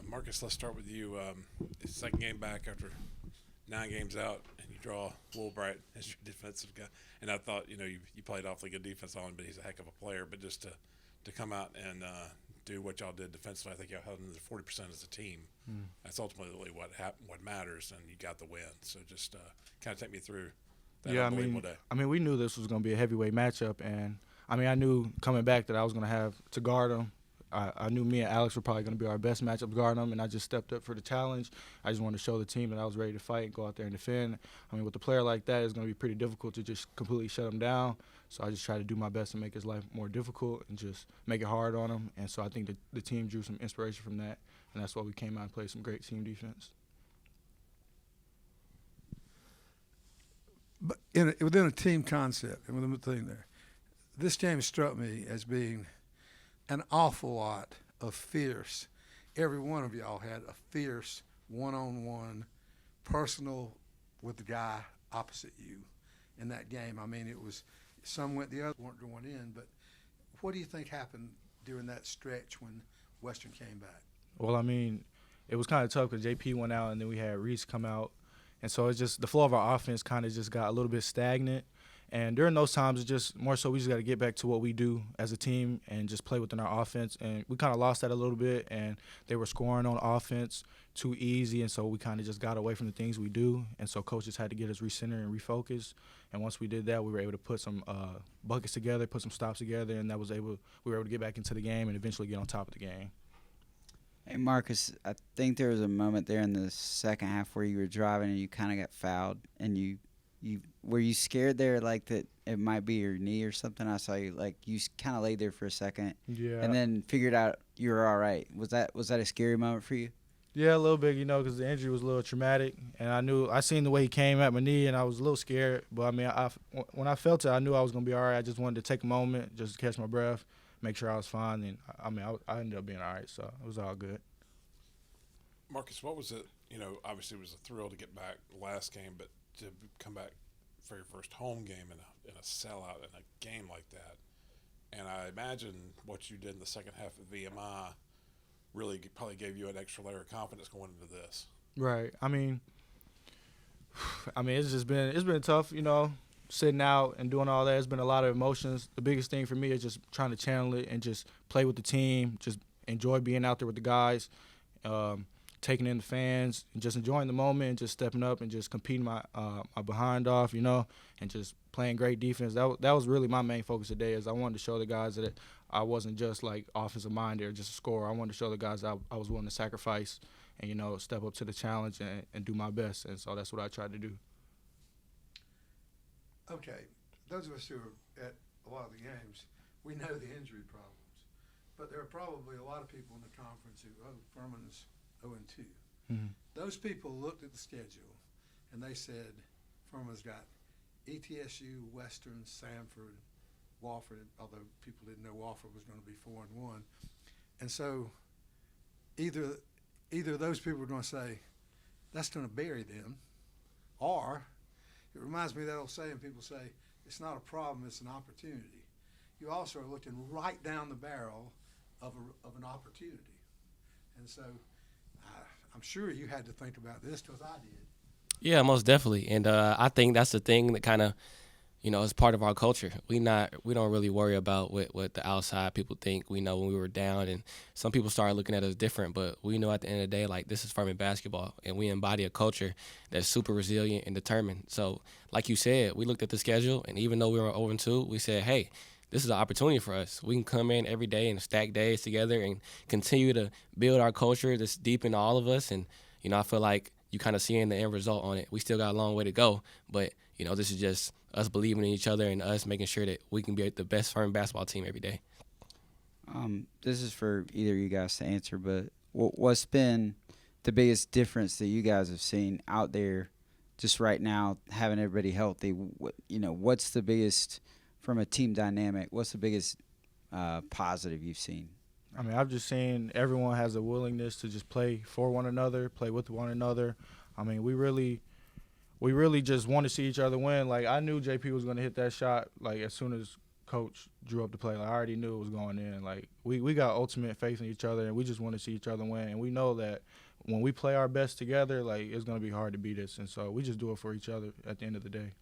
Marcus, let's start with you. Second game back after 9 games out, and you draw Woolbright as your defensive guy. And I thought, you played awfully good defense on him, but he's a heck of a player. But just to come out and do what y'all did defensively, I think y'all held him to 40% as a team. That's ultimately what matters, and you got the win. So just kind of take me through that unbelievable day. I mean, we knew this was going to be a heavyweight matchup, and I knew coming back that I was going to have to guard him. I knew me and Alex were probably going to be our best matchup guarding them, and I just stepped up for the challenge. I just wanted to show the team that I was ready to fight and go out there and defend. I mean, with a player like that, it's going to be pretty difficult to just completely shut him down. So I just tried to do my best to make his life more difficult and just make it hard on him. And so I think the team drew some inspiration from that, and that's why we came out and played some great team defense. But within a team concept, and within the thing there, this game struck me as being an awful lot of fierce. Every one of y'all had a fierce one-on-one, personal with the guy opposite you in that game. I mean, it was some went the other weren't going in. But what do you think happened during that stretch when Western came back? Well, I mean, it was kind of tough because JP went out and then we had Reese come out. And so it's just the flow of our offense kind of just got a little bit stagnant. And during those times, it's just more so we just got to get back to what we do as a team and just play within our offense. And we kind of lost that a little bit, and they were scoring on offense too easy, and so we kind of just got away from the things we do. And so coaches had to get us recenter and refocus. And once we did that, we were able to put some buckets together, put some stops together, and we were able to get back into the game and eventually get on top of the game. Hey, Marcus, I think there was a moment there in the second half where you were driving and you kind of got fouled, and you were you scared there, like that it might be your knee or something? I saw you kind of laid there for a second, and then figured out you were all right. Was that a scary moment for you? Yeah, a little bit, because the injury was a little traumatic, and I seen the way he came at my knee, and I was a little scared. But I mean, when I felt it, I knew I was gonna be all right. I just wanted to take a moment, just catch my breath, make sure I was fine, and I ended up being all right, so it was all good. Marcus, what was it? Obviously it was a thrill to get back last game, but to come back for your first home game in a sellout in a game like that. And I imagine what you did in the second half of VMI really probably gave you an extra layer of confidence going into this. Right. I mean, it's been tough, sitting out and doing all that. It's been a lot of emotions. The biggest thing for me is just trying to channel it and just play with the team, just enjoy being out there with the guys. Taking in the fans and just enjoying the moment and just stepping up and just competing my behind off, and just playing great defense. That was really my main focus today. Is I wanted to show the guys that I wasn't just like offensive minded or just a scorer. I wanted to show the guys that I was willing to sacrifice and step up to the challenge and do my best. And so that's what I tried to do. Okay, those of us who are at a lot of the games, we know the injury problems, but there are probably a lot of people in the conference who Furman's 0-2. Mm-hmm. Those people looked at the schedule and they said, Furman's got ETSU, Western, Samford, Wofford, although people didn't know Wofford was going to be 4-1. And so either those people were going to say, that's going to bury them, or it reminds me of that old saying people say, it's not a problem, it's an opportunity. You also are looking right down the barrel of an opportunity. And so I'm sure you had to think about this because I did. Yeah, most definitely. And I think that's the thing that kind of, is part of our culture. We don't really worry about what the outside people think. We know when we were down, and some people started looking at us different, but we know at the end of the day, like, this is Furman basketball, and we embody a culture that's super resilient and determined. So, like you said, we looked at the schedule, and even though we were 0-2, we said, hey, this is an opportunity for us. We can come in every day and stack days together and continue to build our culture that's deep in all of us. And, I feel like you kind of seeing the end result on it. We still got a long way to go, but, this is just us believing in each other and us making sure that we can be the best Furman basketball team every day. This is for either of you guys to answer, but what's been the biggest difference that you guys have seen out there just right now, having everybody healthy? What's the biggest – from a team dynamic, what's the biggest positive you've seen? I mean, I've just seen everyone has a willingness to just play for one another, play with one another. I mean, we really just want to see each other win. Like, I knew JP was going to hit that shot, like, as soon as Coach drew up the play. Like, I already knew it was going in. Like we got ultimate faith in each other, and we just want to see each other win. And we know that when we play our best together, like it's gonna be hard to beat us. And so we just do it for each other at the end of the day.